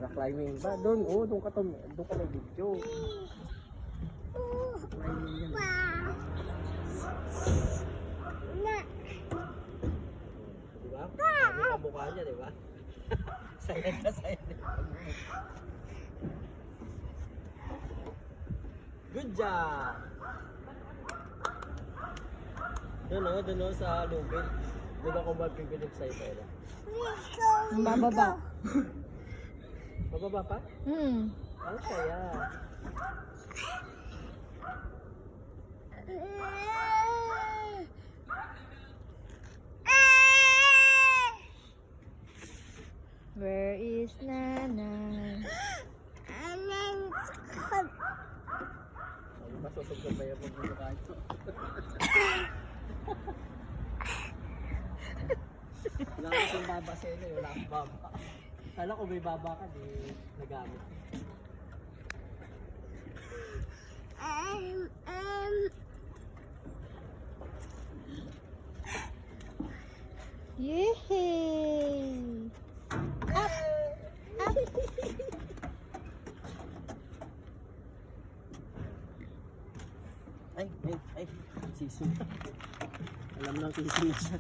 Rock climbing ba? Doon, doon ka may video. Climbing yan. Diba? Sabi ka mukha niya, diba? Sayad na sayad. Good job! Doon sa lubid. Doon ako magpipilip sa'yo pero. Bababa. Mababa pa? Ang saya. Where is Nanay? Masosog na ba yung magmumukha ito? Wala kasing baba sa inyo, wala akong baba. Kala ko may baba ka, di nagamit. Yay! Up! Up! Ay, sisig. Alam lang sisig na siya.